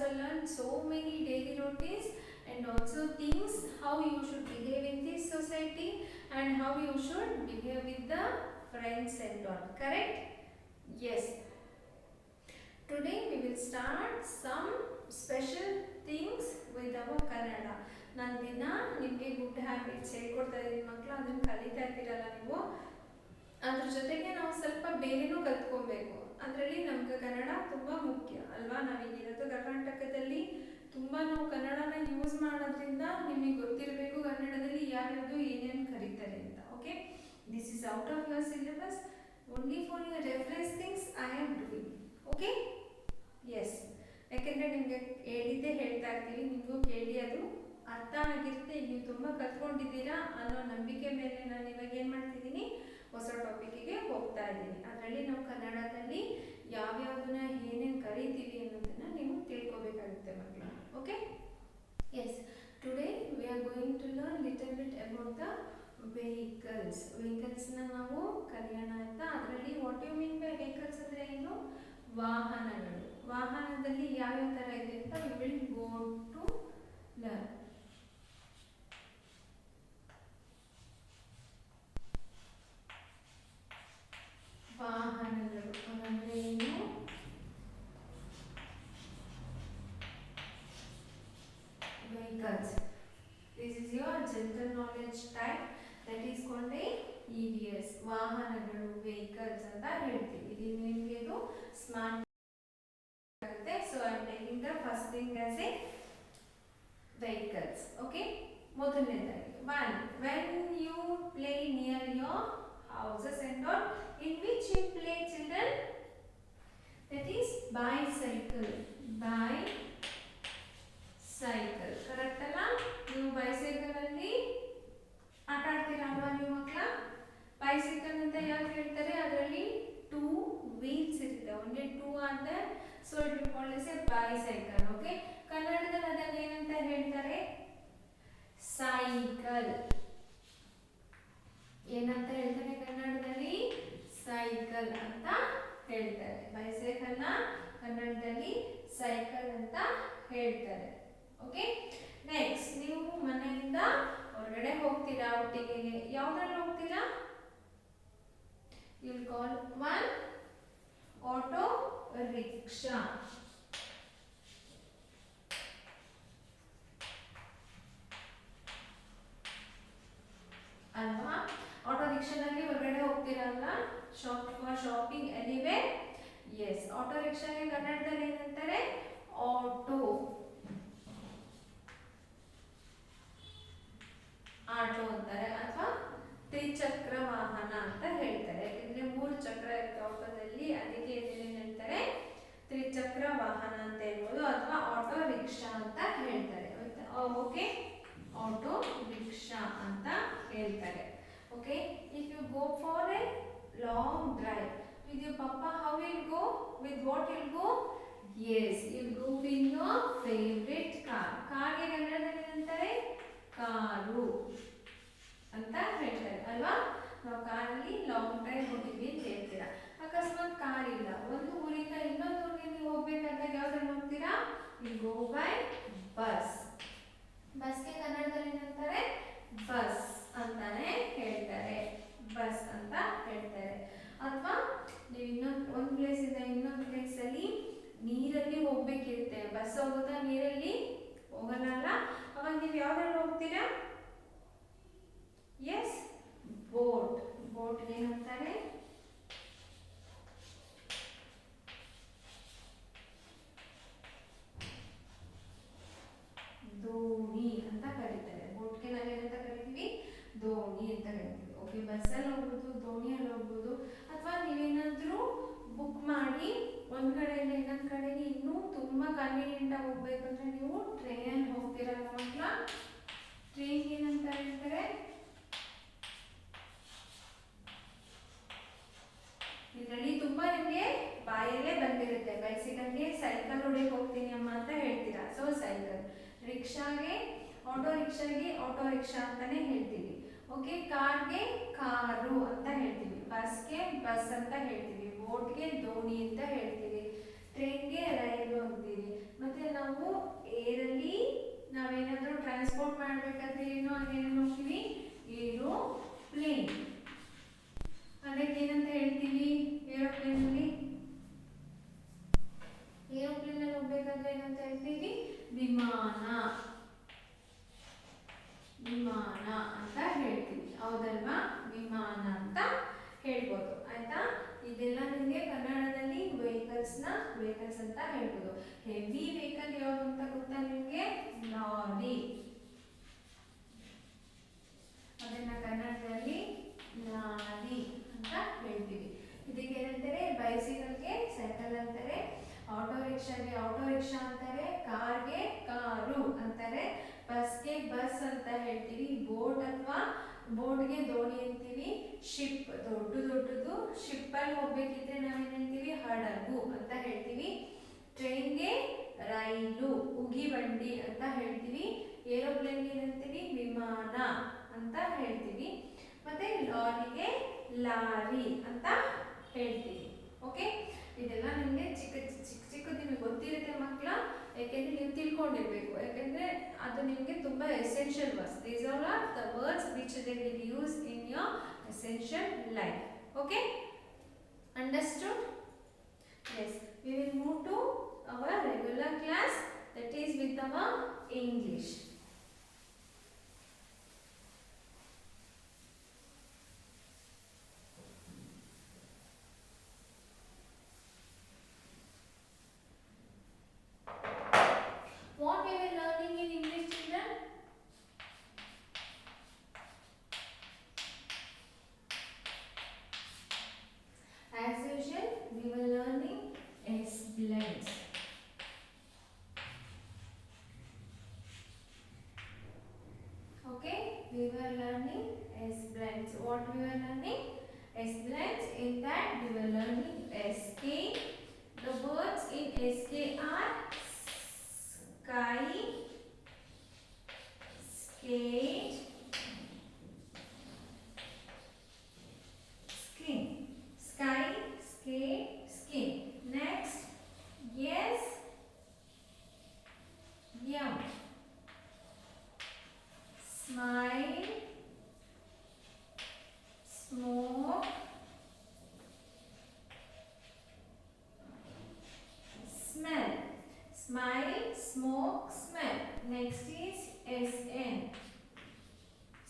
also learn so many daily routines and also things how you should behave in this society and how you should behave with the friends and all. Correct? Yes. Today we will start some special things with our Kannada. ನಾನು ದಿನ ನಿಮಗೆ good habits ಹೇಳ್ಕೊಡ್ತಾ ಇದ್ದೀನಿ ಮಕ್ಕಳು, ಅದನ್ನು ಕಲಿತಾ ಇರ್ತೀರಲ್ಲ ನೀವು. ಅದ್ರ ಜೊತೆಗೆ ನಾವು ಸ್ವಲ್ಪ ಬೇರೆನೂ ಕಲ್ತ್ಕೊಬೇಕು. ಅದರಲ್ಲಿ ನಮ್ಗೆ ಕನ್ನಡ ತುಂಬ ಮುಖ್ಯ ಅಲ್ವಾ. ನಾವೀಗಿರೋದು ಕರ್ನಾಟಕದಲ್ಲಿ ತುಂಬ ನಾವು ಕನ್ನಡನ ಯೂಸ್ ಮಾಡೋದ್ರಿಂದ ನಿಮಗೆ ಗೊತ್ತಿರಬೇಕು ಕನ್ನಡದಲ್ಲಿ ಯಾರ್ಯಾವುದು ಏನೇನು ಕರೀತಾರೆ ಅಂತ. Okay, this is out of your syllabus, only for your reference things I am doing. Okay, yes, ಯಾಕೆಂದರೆ ನಿಮಗೆ ಹೇಳಿದ್ದೇ ಹೇಳ್ತಾ ಇರ್ತೀವಿ, ನಿಮಗೂ ಕೇಳಿ ಅದು ಅರ್ಥ ಆಗಿರುತ್ತೆ, ನೀವು ತುಂಬ ಕಲ್ತ್ಕೊಂಡಿದ್ದೀರಾ ಅನ್ನೋ ನಂಬಿಕೆ ಮೇಲೆ ನಾನು ಇವಾಗ ಏನು ಮಾಡ್ತಿದ್ದೀನಿ, ಹೊಸ ಟಾಪಿಕ್ಕಿಗೆ ಹೋಗ್ತಾ ಇದ್ದೀನಿ. ಅದರಲ್ಲಿ ನಾವು ಕನ್ನಡದಲ್ಲಿ ಯಾವ್ಯಾವುದನ್ನ ಏನೇನು ಕರಿತೀವಿ ಅನ್ನೋದನ್ನು ನೀವು ತಿಳ್ಕೊಬೇಕಾಗುತ್ತೆ ಮಕ್ಕಳು. Okay, yes, today we are going to learn little bit about the vehicles. ವೆಹಿಕಲ್ಸ್ನ ನಾವು ಕಲಿಯೋಣ ಆಯ್ತಾ. ಅದರಲ್ಲಿ what you mean by vehicles ಅಂದರೆ ಏನು? ವಾಹನಗಳು. ವಾಹನದಲ್ಲಿ ಯಾವ್ಯಾವ ಥರ ಇದೆ ಅಂತ we will go to learn. ವಾಹನಗಳು ಅಂದರೆ ಏನು? Vehicles. This is your general knowledge type, that is called a EVS. ವಾಹನಗಳು, vehicles ಅಂತ ಹೇಳ್ತೀವಿ. ಇಲ್ಲಿ ನಿಮಗೆ ಇದು ಸ್ಮಾರ್ಟ್ ಆಗುತ್ತೆ. So I am taking the first thing as A vehicles. Okay, ಮೊದಲನೇದಾಗಿ one, when you play near your houses and all, in which you play children? That is bicycle. Bicycle. Correct ಅಲ್ಲ? ನೀವು bicycle ಅಲ್ಲಿ ಆಟ ಆಡ್ತೀರಾ ಅಲ್ವಾ ನೀವು ಮಕ್ಕಳ? Bicycle ಅಂತ ಯಾಕೆ ಹೇಳ್ತಾರೆ? ಅದರಲ್ಲಿ 2 wheels ಇರುತ್ತೆ. only 2 are there, so it will called as a bicycle. Okay, ಕನ್ನಡದಲ್ಲಿ ಅದನ್ನ ಏನಂತ ಹೇಳ್ತಾರೆ? ಸೈಕಲ್. ಏನಂತ ಹೇಳ್ತಾರೆ ಕನ್ನಡದಲ್ಲಿ? ಸೈಕಲ್ ಅಂತ ಹೇಳ್ತಾರೆ. ಬೈಸೈಕಲ್ ನ ಕನ್ನಡದಲ್ಲಿ ಸೈಕಲ್ ಅಂತ ಹೇಳ್ತಾರೆ. ಓಕೆ, ನೆಕ್ಸ್ಟ್ ನೀವು ಮನೆಯಿಂದ ಹೊರಗಡೆ ಹೋಗ್ತೀರಾ ಒಟ್ಟಿಗೆ, ಯಾವ್ದ್ರಲ್ಲಿ ಹೋಗ್ತೀರಾ? You will call one auto rickshaw. ಅಲ್ವಾ? ಆಟೋ ರಿಕ್ಷಾದಲ್ಲಿ ಹೊರಗಡೆ ಹೋಗ್ತೀರಲ್ಲ, ಶಾಪಿಂಗ್ ಎನಿವೆ. ಎಸ್, ಆಟೋ ರಿಕ್ಷಾಗೆ ಕನ್ನಡದಲ್ಲಿ ಏನಂತಾರೆ? ಆಟೋ. ಆಟೋ ಅಂತಾರೆ, ಅಥವಾ ತ್ರಿಚಕ್ರ ವಾಹನ ಅಂತ ಹೇಳ್ತಾರೆ. ಯಾಕಂದ್ರೆ 3 ಚಕ್ರ ಇರುತ್ತೆ ಆಟೋದಲ್ಲಿ, ಅದಕ್ಕೆ ಏನೇನು ಹೇಳ್ತಾರೆ? ತ್ರಿಚಕ್ರ ವಾಹನ ಅಂತ ಹೇಳ್ಬೋದು, ಅಥವಾ ಆಟೋ ರಿಕ್ಷಾ ಅಂತ ಹೇಳ್ತಾರೆ. ಓಕೆ, ಆಟೋ ರಿಕ್ಷಾ ಅಂತ ಹೇಳ್ತಾರೆ. Okay, if you go for a long drive with your papa, how will you go? With what you will go? Yes, you will go in your favorite car. car ಗೆ ಕನ್ನಡದಲ್ಲಿ ಏನಂತಾರೆ? Car ಅಂತ ಹೇಳ್ತಾರೆ ಅಲ್ವಾ. ನಾವು ಕಾರಲ್ಲಿ ಲಾಂಗ್ ಡ್ರೈವ್ ಹೋಗಿದ್ವಿ ಅಂತ ಹೇಳ್ತೀರಾ. ಅಕಸ್ಮಾತ್ ಕಾರ್ ಇಲ್ಲ, ಒಂದು ಊರಿಂದ ಇನ್ನೊಂದು ಊರಿಗೆ ನೀವು ಹೋಗ್ಬೇಕಾದಾಗ ಯಾವ್ದ್ರಲ್ಲಿ ಹೋಗ್ತೀರಾ? You go by bus. ಬಸ್ಗೆ ಕನ್ನಡದಲ್ಲಿ ಏನಂತಾರೆ? ಬಸ್ ಅಂತಾನೆ ಹೇಳ್ತಾರೆ. ಬಸ್ ಅಂತ ಹೇಳ್ತಾರೆ. ಅಥವಾ ನೀವು ಒಂದು ಪ್ಲೇಸಿಂದ ಇನ್ನೊಂದು ಪ್ಲೇಸಲ್ಲಿ ನೀರಲ್ಲಿ ಹೋಗ್ಬೇಕಿರುತ್ತೆ. ಬಸ್ ಹೋಗುತ್ತಾ? ನೀರಲ್ಲಿ ಹೋಗಲ್ಲ. ಅವಾಗ ನೀವು ಯಾವ್ದ್ರಲ್ಲಿ ಹೋಗ್ತೀರಾ? S, boat. ಬೋಟ್ಗೆ ಏನಂತಾರೆ? ದೋಣಿ ಅಂತ ಕರೀತಾರೆ. ಬೋಟ್ಗೆ ನಾವೇನಂತ ಕರಿತೀವಿ? ದೋಣಿ ಅಂತ ಕರಿತೀವಿ. ಓಕೆ, ಬಸ್ಸಲ್ಲಿ ಹೋಗ್ಬೋದು, ದೋಣಿಯಲ್ಲಿ ಹೋಗ್ಬೋದು, ಅಥವಾ ನೀವೇನಾದರೂ ಬುಕ್ ಮಾಡಿ ಒಂದು ಕಡೆಯಿಂದ ಇನ್ನೊಂದು ಕಡೆಗೆ ಇನ್ನೂ ತುಂಬ ಕನ್ವೀನಿಯೆಂಟ್ ಆಗಿ ಹೋಗ್ಬೇಕಂದ್ರೆ ನೀವು ಟ್ರೈನಲ್ಲಿ ಹೋಗ್ತೀರಲ್ಲ ಮಕ್ಕಳ. ಟ್ರೈನ್ ಏನಂತ ಹೇಳ್ತಾರೆ? ಇದರಲ್ಲಿ ತುಂಬಾ ನಿಮಗೆ ಬಾಯಲ್ಲೇ ಬಂದಿರುತ್ತೆ. ಬೈಸಿಕಲ್ಗೆ ಸೈಕಲ್ ಹೊಡೆಯಕ್ಕೆ ಹೋಗ್ತೀನಿ ಅಮ್ಮ ಅಂತ ಹೇಳ್ತೀರಾ, ಸೊ ಸೈಕಲ್. ರಿಕ್ಷಾಗೆ, ಆಟೋ ರಿಕ್ಷಾಗೆ ಆಟೋ ರಿಕ್ಷಾ ಅಂತಾನೆ ಹೇಳ್ತೀವಿ. ಓಕೆ, ಕಾರ್ಗೆ ಕಾರು ಅಂತ ಹೇಳ್ತೀವಿ, ಬಸ್ಗೆ ಬಸ್ ಅಂತ ಹೇಳ್ತೀವಿ, ಬೋಟ್ಗೆ ದೋಣಿ ಅಂತ ಹೇಳ್ತೀವಿ, ಟ್ರೈನ್ಗೆ ರೈಲು ಅಂತೀವಿ. ಮತ್ತೆ ನಾವು ನಾವು ಏರಲ್ಲಿ ನಾವೇನಾದರೂ ಟ್ರಾನ್ಸ್ಪೋರ್ಟ್ ಮಾಡಬೇಕಾದ್ರೆ ಏನೇನು ಹೋಗ್ತೀವಿ, ಏರೋಪ್ಲೇನ್. ಅದಕ್ಕೆ ಏನಂತ ಹೇಳ್ತೀವಿ, ಏರೋಪ್ಲೇನಲ್ಲಿ ಹೋಗ್ಬೇಕಾದ್ರೆ ಏನಂತ ಹೇಳ್ತೀವಿ, ವಿಮಾನ ಅಂತ ಹೇಳ್ತೀವಿ. ಹೌದಲ್ವಾ, ವಿಮಾನ ಅಂತ ಹೇಳ್ಬೋದು. ಆಯ್ತಾ, ಇದೆಲ್ಲ ನಿಮಗೆ ಕನ್ನಡದಲ್ಲಿ ವೆಹಿಕಲ್ಸ್ ಅಂತ ಹೇಳ್ಬೋದು. ಹೆವಿ ವೆಹಿಕಲ್ ಯಾವುದು ಅಂತ ಗೊತ್ತಾ ನಿಮಗೆ, ಲಾರಿ. ಅದನ್ನ ಕನ್ನಡದಲ್ಲಿ ಲಾರಿ ಅಂತ ಹೇಳ್ತೀವಿ. ಇದಕ್ಕೆ ಏನಂತಾರೆ, ಬೈಸಿಕಲ್ಗೆ ಸೈಕಲ್ ಅಂತಾರೆ, ಆಟೋ ರಿಕ್ಷಾಗೆ ಆಟೋ ರಿಕ್ಷಾ ಅಂತಾರೆ, ಕಾರ್ಗೆ ಕಾರು ಅಂತಾರೆ, ಬಸ್ಗೆ ಬಸ್ ಅಂತ ಹೇಳ್ತೀವಿ, ಬೋಟ್ಗೆ ದೋಣಿ ಅಂತೀವಿ, ಶಿಪ್ ದೊಡ್ಡದು ಶಿಪ್ ಅಲ್ಲಿ ಹೋಗ್ಬೇಕಿದ್ರೆ ನಾವೇನ್ ಹೇಳ್ತೀವಿ, ಹಡಗು ಅಂತ ಹೇಳ್ತೀವಿ, ಟ್ರೈನ್ಗೆ ರೈಲು, ಉಗಿ ಬಂಡಿ ಅಂತ ಹೇಳ್ತೀವಿ, ಏರೋಪ್ಲೇನ್ ಏನಂತೀವಿ, ವಿಮಾನ ಅಂತ ಹೇಳ್ತೀವಿ, ಮತ್ತೆ ಲಾರಿಗೆ ಲಾರಿ ಅಂತ ಹೇಳ್ತೀವಿ. ಓಕೆ, ಇದೆಲ್ಲ ನಿಮಗೆ ಚಿಕ್ಕದು ನಿಮಗೆ ಗೊತ್ತಿರುತ್ತೆ ಮಕ್ಕಳ, ಯಾಕೆಂದ್ರೆ ನೀವು ತಿಳ್ಕೊಂಡಿರ್ಬೇಕು. ಯಾಕೆಂದ್ರೆ ಅದು ನಿಮಗೆ ತುಂಬಾ essential words. These are the words which they will use in your essential life. Okay, understood? Yes, we will move to our regular class, that is with our English. What we were learning in English, children? As usual, we were learning S blends. Okay, we were learning S blends. What we were learning? S blends. In that we were learning SK. The words in SK are sky, skate, skin. Sky, skate, skin. Next, yes, yum. Smile, smoke, smell. Smile, smoke, smell. Next is SN.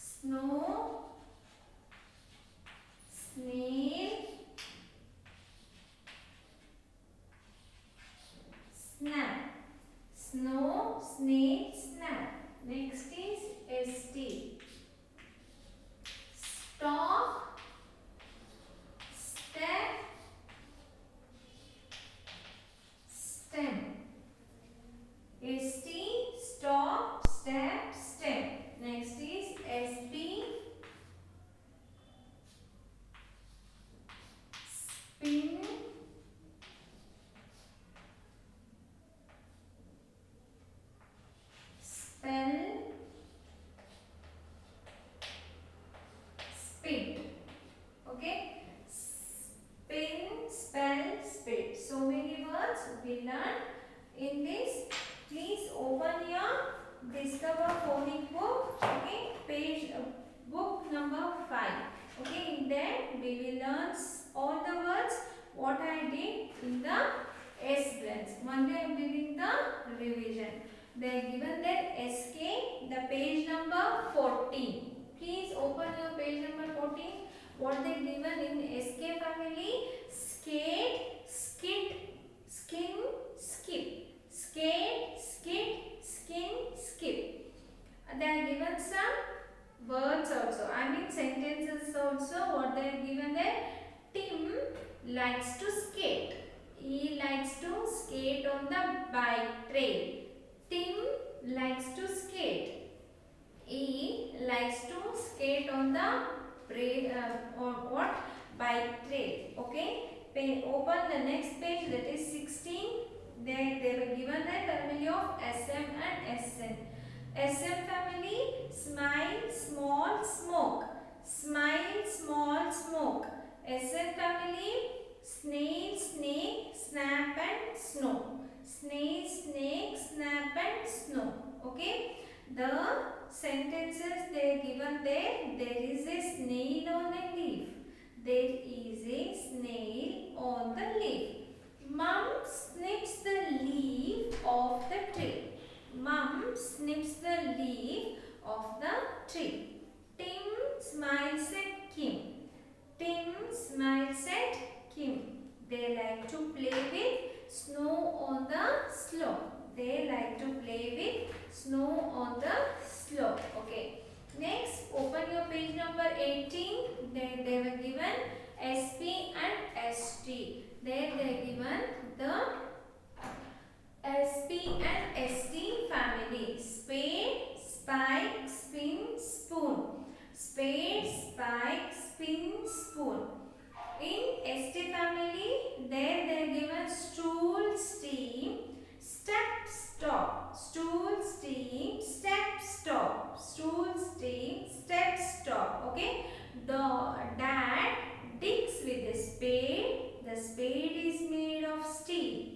Snow, snail, snap. Snow, snail, snap. Next is ST. Stop, step, stem. ST, stop, step, stem. Next is SP, spin, spell, spit. Okay, spin, spell, spit. So many words we learned in this. Please open your Discover Phonic book. Okay, page book number 5. Okay, in that we will learn all the words what I did in the S blends. One day I am giving the revision. They are given there SK, the page number 14. Please open your page number 14. What they given in SK family? Skate, skit, skin, skip. Skate, skit, skin, skip. They are given some words also. I mean sentences also. What they are given there? Tim likes to skate. He likes to skate on the bike trail. Tim likes to skate. He likes to skate on the bike trail. Okay. Open the next page, that is 16. They were given the family of SM and SN. SM family, smile, small, smoke. Smile, small, smoke. SN family, snail, snake, snap and snow. Snail, snake, snap The sentences they are given there. There is a snail on a leaf. There is a snail on the leaf. Mum snips the leaf of the tree. Mum snips the leaf of the tree. Tim smiles at Kim. Tim smiles at Kim. They like to play with snow on the slope. They like to play with snow on the slope. Okay. Next, open your page number 18. There they were given SP and ST. There they are given the SP and ST family. Spade, spike, spin, spoon. Spade, spike, spin, spoon. In ST family, there they are given stool, steam, step, stop. Stool, steam, step, stop. Stool, steam, step, stop. Okay. Dad digs with a spade. The spade is made of steel.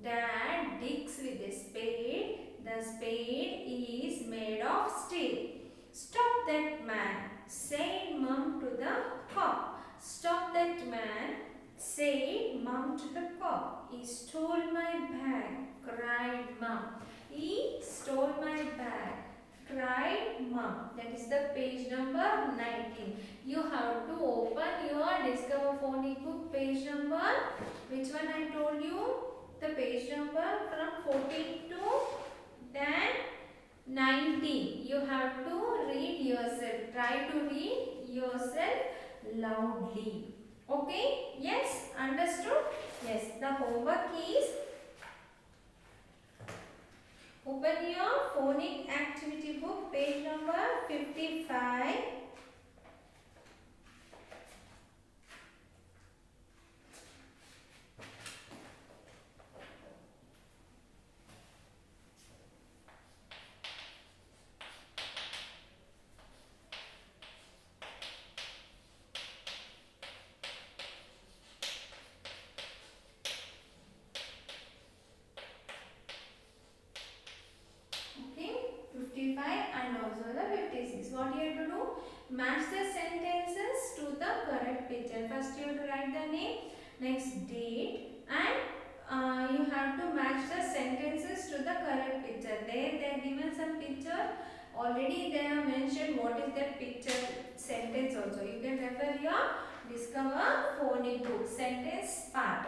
Dad digs with a spade. The spade is made of steel. Stop that man, said Mum to the cock. Stop that man, said Mum to the cock. He stole my bag, cried Mum. He stole my bag, cried Mum. That is the page number 19. You have to open your Discover Phonic book page number. Which one I told you? The page number from 14 to then 19. You have to read yourself. Try to read yourself loudly. Okay? Yes? Understood? Yes. The homework is open your phonic activity book page number 55. And also the 56. What you have to do? Match the sentences to the correct picture. First you have to write the name, next date, and you have to match the sentences to the correct picture. There they are given some picture. Already they have mentioned what is that picture sentence also. You can refer your Discover Phonic book sentence part.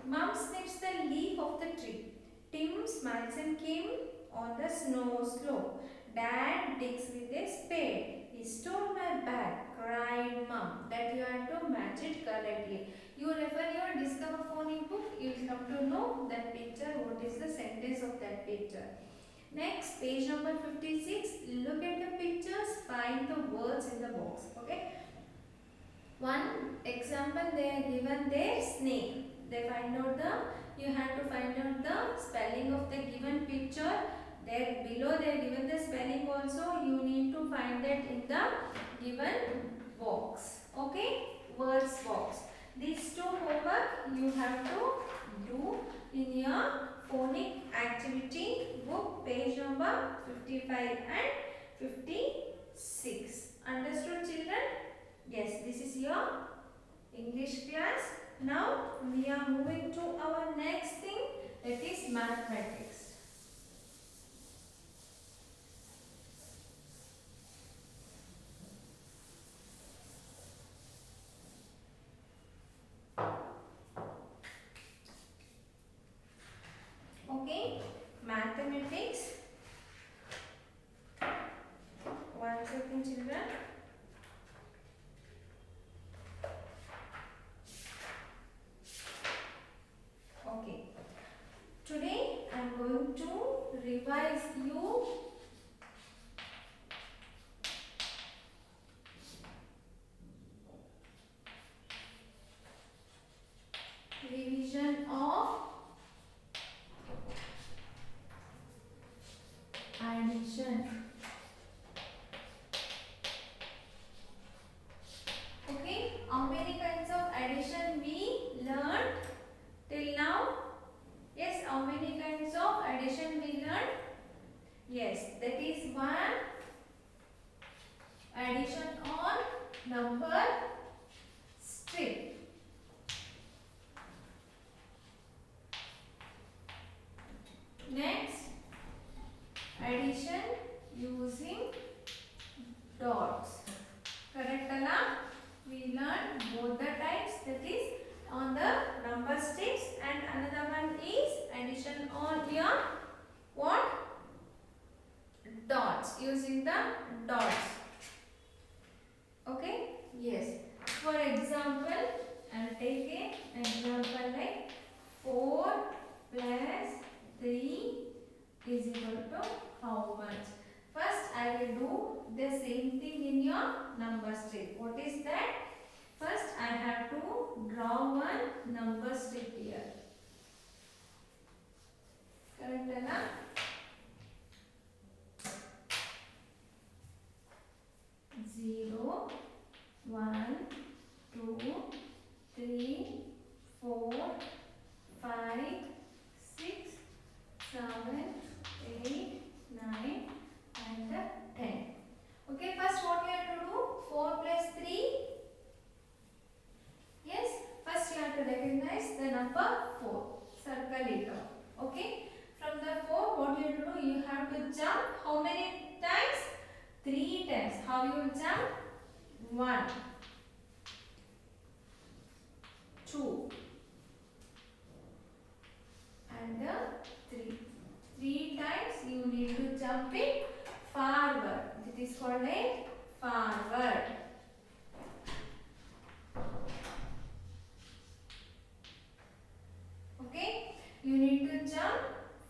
Mum snips the leaf of the tree. Tim smiles and Kim on the snow slope. Dad digs with a spade. He stole my bag, cried Mum. That you have to match it correctly. You refer your Discover Phonic book. You have to know that picture. What is the sentence of that picture? Next, page number 56. Look at the pictures. Find the words in the box. Okay. One example they are given there, snake. They find out you have to find out the spelling of the given picture. There below they are given the spelling also. You need to find that in the given box. Okay, words box. These two homework you have to do in your phonic activity book page number 55 and 56. Understood, children? Yes, this is your English class. Now we are moving to our next thing, that is mathematics. Okay, mathematics. 1 second, children. Okay, today I am going to revise you revision of addition. Okay, how many kinds of addition we learned till now? Yes, how many kinds of addition we learned? Yes, that is one addition on number strip. Next, addition using dots. Correct, Anna? We learned both the types, that is on the number strips, and another one is addition on your what? Dots, using the dots. Okay? Yes. For example, I'll take an example like 4 plus 3 is equal to how much? First, I will do the same thing in your number strip. What is that? First, I have to draw one number strip here. Correct, Anna? Zero, 1, 2, 3, 4, 5, 6, 7, 8, 9 and 10. Okay, first what we have to do? 4 plus 3. Yes, first you have to recognize the number 4. Circle it out. Okay, from the 4 what you have to do? You have to jump how many times? 3 times. How you will jump? 1, 2 and 3. 3 times you need to jump it forward. It is called a forward. Okay, you need to jump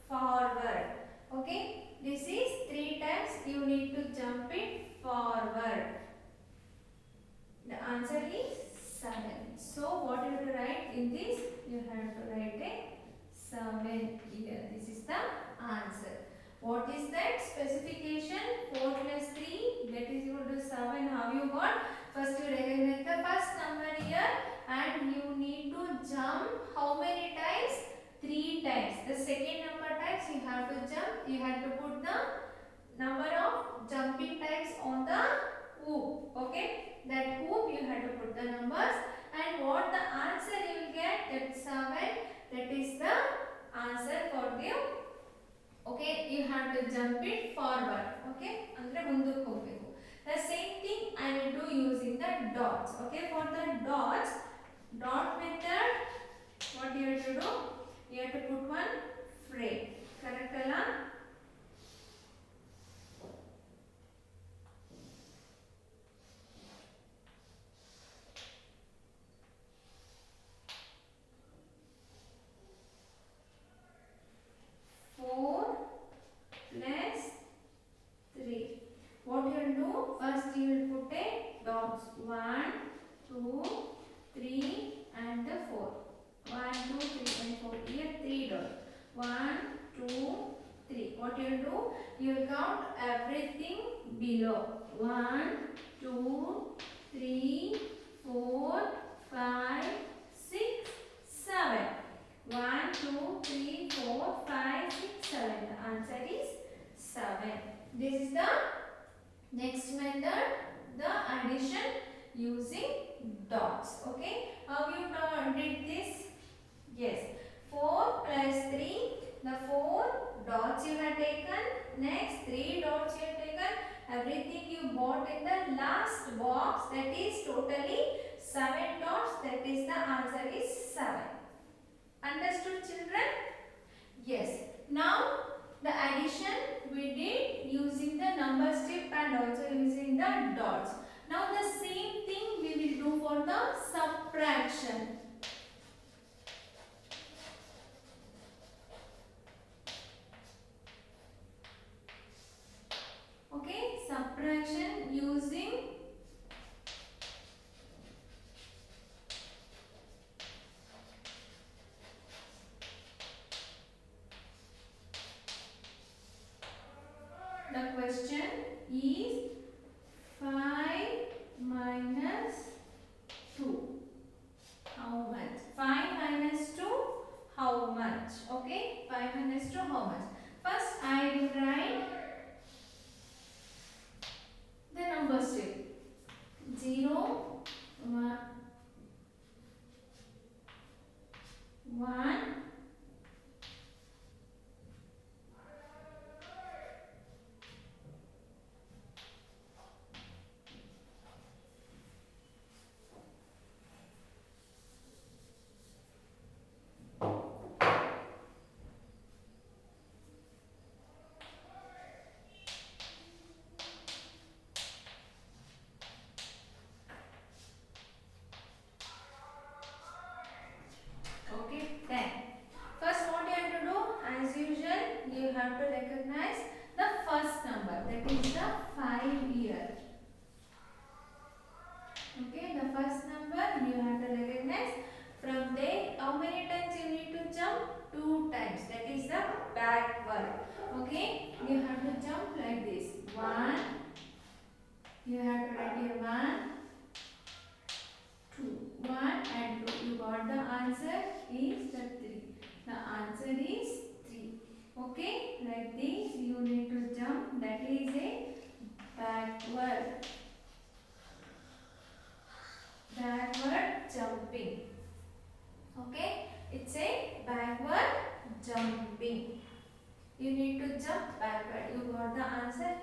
forward. Okay, this is 3 times you need to jump it forward. The answer is 7. So what you have to write in this? You have to write a 7 here. This is the answer. What is that specification? 4 plus 3, that is equal to 7. How you got? First you recognize the first number here and you need to jump how many times? 3 times. The second number types you have to jump. You have to put the number of jumping types on the hoop. Okay, that hoop you have to put the numbers, and what the answer you will get, that 7, that is the answer for the. Okay, you have to jump it forward. Okay, andre munduku hogbeku. The same thing I will do using the dots. Okay, for the dots, dot method, what you have to do? You have to put one frame. Correct, alla? Plus 3. What you will do? First you will put a dots. 1, 2, 3 and 4. 1, 2, 3 and 4. Here 3 dots. 1, 2, 3. What you will do? You will count everything below. 1, 2, 3, 4, 5, 6, 7. 1, 2, 3, 4, 5, 6, 7. The answer is 7. This is the next method, the addition using dots. Okay, how you did this? Yes, 4 plus 3, the 4 dots you have taken, next 3 dots you have taken, everything you bought in the last box, that is totally 7 dots, that is the answer is 7. Understood, children? Yes. Now the addition we did using the number strip and also using the dots. Now the same thing we will do for the subtraction. Okay, subtraction using the question is 5 minus 2. How much? 5 minus 2, how much? Okay, 5 minus 2, how much? First I will write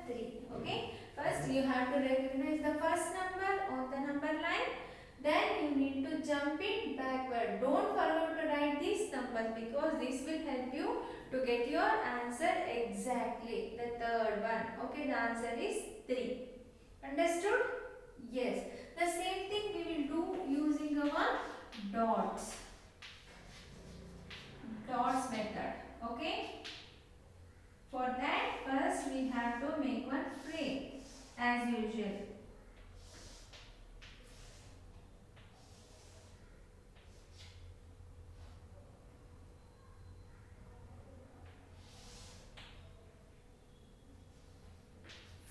3. Okay. First you have to recognize the first number on the number line. Then you need to jump it backward. Don't forget to write these numbers because this will help you to get your answer exactly. The third one. Okay. The answer is 3. Understood? Yes. The same thing we will do using our dots. Dots method. Okay. For that, first we have to make one frame as usual.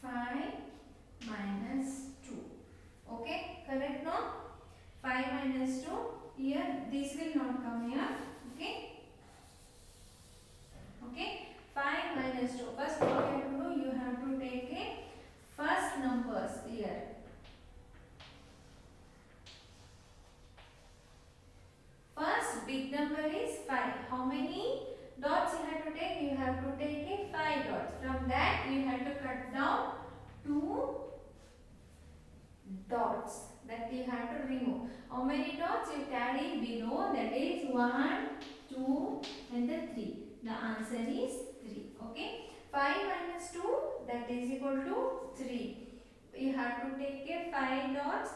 Five minus 2. Okay, correct no? 5 minus 2. Here, this will not come here. Okay. Okay. 5 minus 2. First what you have to do, you have to take a first numbers here. First big number is 5. How many dots you have to take? You have to take a 5 dots. From that you have to cut down 2 dots that you have to remove. How many dots you carry below? That is 1, 2 and the 3. The answer is 3. Okay. 5 minus 2 that is equal to 3. You have to take a 5 dots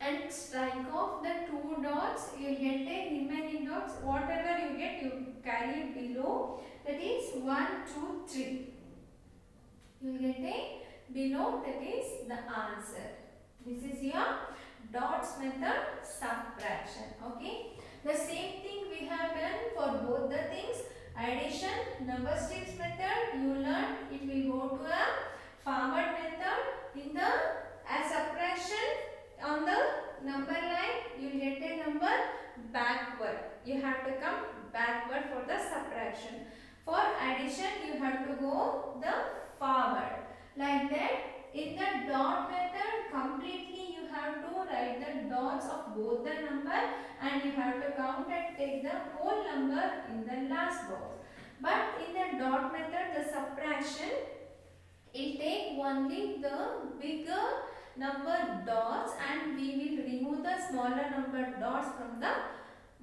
and strike off the 2 dots. You get a remaining dots. Whatever you get, you carry it below. That is 1, 2, 3. You get a below. That is the answer. This is your dots method subtraction. Okay. The same thing we have done for both the things. Addition, number strips method. You learn it will go to a forward method. In the as subtraction on the number line, you get a number backward. You have to come backward for the subtraction. For addition, you have to go the forward. Like that, in the dot method, completely you have to write the dots of both the number and you have to count and take the whole number in the last box. But in the dot method, the subtraction, it take only the bigger number dots and we will remove the smaller number dots from the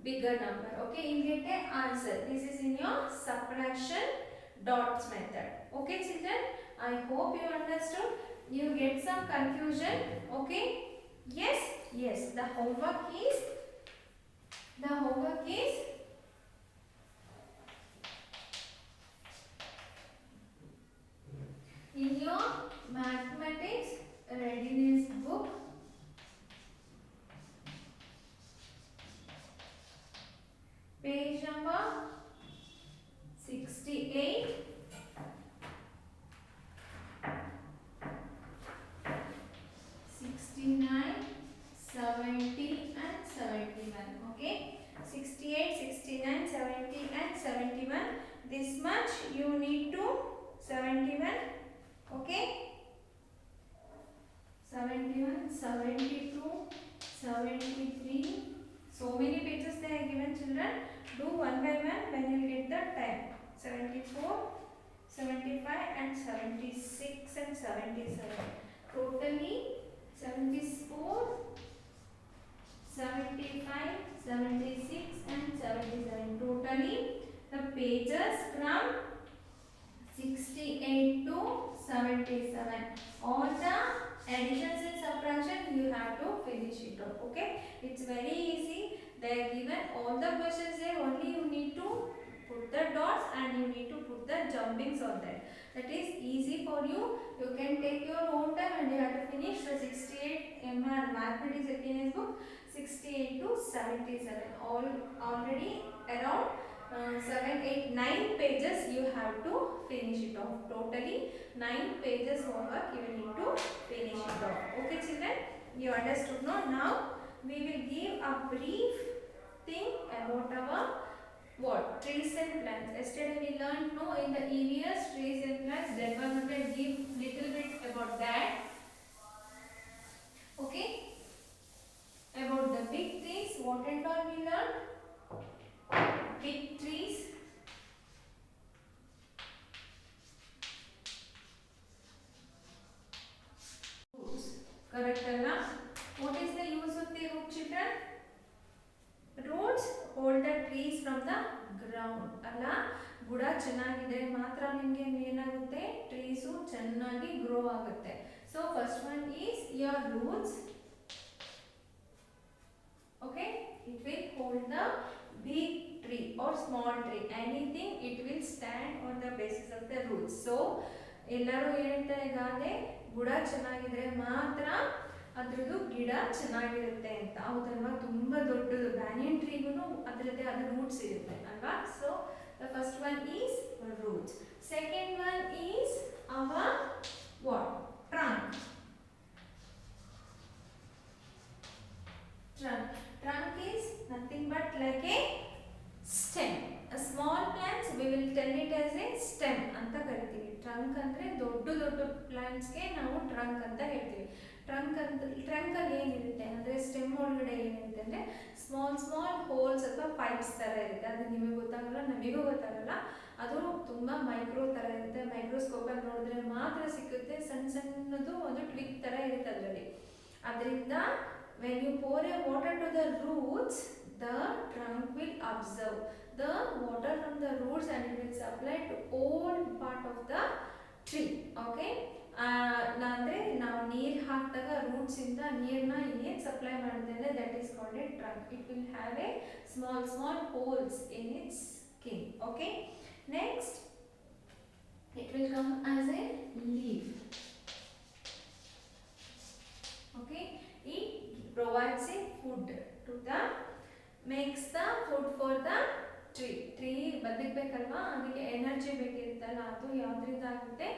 bigger number. Okay, you get an answer. This is in your subtraction dots method. Okay children, I hope you understood. You get some confusion. Okay, yes, yes. The homework is in your mathematics readiness book. Page number 68. 69, 70 and 71. Okay. 68, 69, 70 and 71. This much you need to 71. Okay. 71, 72, 73. So many pages they are given children. Do one by one when you get the time. 74, 75 and 76 and 77. Totally 74, 75, 76 and 77. Totally the pages from 68 to 77. All the additions and subtraction you have to finish it off. Okay, it's very easy. They are given all the questions there. Only you need to put the dots and you need to put the jumpings on that. That is easy for you. You can take your own time and you have to finish the 68 MR Mathematics Readiness book 68 to 77. Already around 7, 8, 9 pages you have to finish it off. Totally 9 pages homework you need to finish it off. Okay children, you understood no? Now we will give a brief thing about our what? Trees and plants. Yesterday we learned no in the EVS trees and plants. Then one will give little bit about that. Okay. About the big trees, what and all we learned? Big trees. ಚೆನ್ನಾಗಿದ್ರೆ ಮಾತ್ರ ನಿಮಗೆ ಏನಾಗುತ್ತೆ, trees ಚೆನ್ನಾಗಿ grow ಆಗುತ್ತೆ. So first one is your roots. Okay, it will hold the big tree or small tree, anything it will stand on the basis of the roots. So ಎಲ್ಲರೂ ಹೇಳ್ತಾರೆ ಗಾದೆ, ಬುಡ ಚೆನ್ನಾಗಿದ್ರೆ ಮಾತ್ರ ಅದ್ರದ್ದು ಗಿಡ ಚೆನ್ನಾಗಿರುತ್ತೆ ಅಂತ. ಹೌದಲ್ವಾ? ತುಂಬ ದೊಡ್ಡದು ಬ್ಯಾನಿಯನ್ ಟ್ರೀಗೂ ಅದರದ್ದೇ ಆದ ರೂಟ್ಸ್ ಇರುತ್ತೆ ಅಲ್ವಾ? So the first one is roots. Second one is our what? Trunk. Trunk is nothing but like a stem. A small plants we will tell it as a stem ಅಂತ ಕರಿತೀವಿ. Trunk ಅಂದ್ರೆ ದೊಡ್ಡ ದೊಡ್ಡ ಪ್ಲಾಂಟ್ಸ್ಗೆ ನಾವು trunk ಅಂತ ಹೇಳ್ತೀವಿ. Trunk ಅಲ್ಲಿ ಏನಿರುತ್ತೆ ಅಂದ್ರೆ ಸ್ಟೆಮ್ ಒಳಗಡೆ ಏನಿರುತ್ತೆ ಅಂದ್ರೆ ಸ್ಮಾಲ್ ಹೋಲ್ಸ್ ಅಥವಾ ಪೈಪ್ಸ್ ತರ ಇರುತ್ತೆ. ಅದು ನಿಮಗೆ ಗೊತ್ತಾಗಲ್ಲ, ನಮಗೂ ಗೊತ್ತಾಗಲ್ಲ. ಅದು ತುಂಬಾ ಮೈಕ್ರೋ ತರ ಇರುತ್ತೆ. ಮೈಕ್ರೋಸ್ಕೋಪ್ ಅಲ್ಲಿ ನೋಡಿದ್ರೆ ಮಾತ್ರ ಸಿಕ್ಕುತ್ತೆ. ಸಣ್ಣದು ಒಂದು ಟ್ವಿಗ್ ತರ ಇರುತ್ತೆ ಅದರಲ್ಲಿ. ಅದರಿಂದ when you pour a water to the roots, the trunk will absorb the water from the roots and it will supply to all part of the tree. Okay, ಅಂದ್ರೆ ನಾವು ನೀರು ಹಾಕಿದಾಗ ರೂಟ್ಸ್ ಇಂದ ನೀರನ್ನ ಏನು ಸಪ್ಲೈ ಮಾಡುತ್ತೆ ಅಂದ್ರೆ that is called a trunk. It will have a small holes in its skin. Okay, next it will come as a leaf. Okay, it provides a food to the, makes the food for the tree ಬದುಕಬೇಕಲ್ವಾ, ಅದಕ್ಕೆ energy ಬೇಕಿರುತ್ತಲ್ಲ, ಅದು ಯಾವ್ದ್ರಿಂದ ಆಗುತ್ತೆ?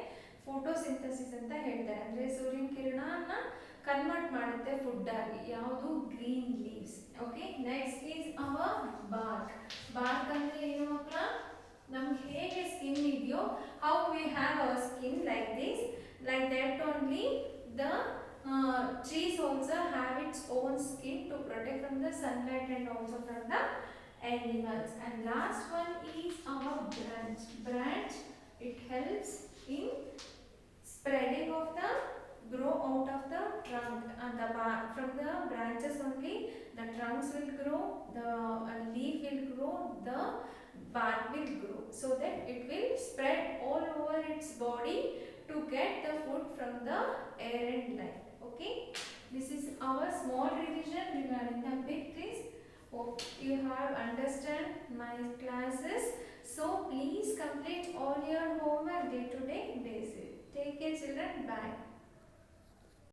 Photosynthesis ಅಂತ ಹೇಳ್ತಾರೆ. ಅಂದರೆ ಸೂರ್ಯನ ಕಿರಣನ convert ಮಾಡುತ್ತೆ food ಆಗಿ. ಯಾವುದು? Green leaves. Okay, next is our bark. Bark ಅಂದರೆ ಏನು ಮಕ್ಕಳ? ನಮ್ಗೆ ಹೇಗೆ ಸ್ಕಿನ್ ಇದೆಯೋ, how we have our skin like this, like that only the trees also have its own skin to protect from the sunlight and also from the animals. And last one is our branch. It helps in spreading of the grow out of the trunk, and from the branches only the trunks will grow, the leaf will grow, the bark will grow, so that it will spread all over its body to get the food from the air and light. Okay, this is our small revision regarding the big trees. Hope you have understand my classes. So please complete all your homework day to day basis. Take care children. Bye.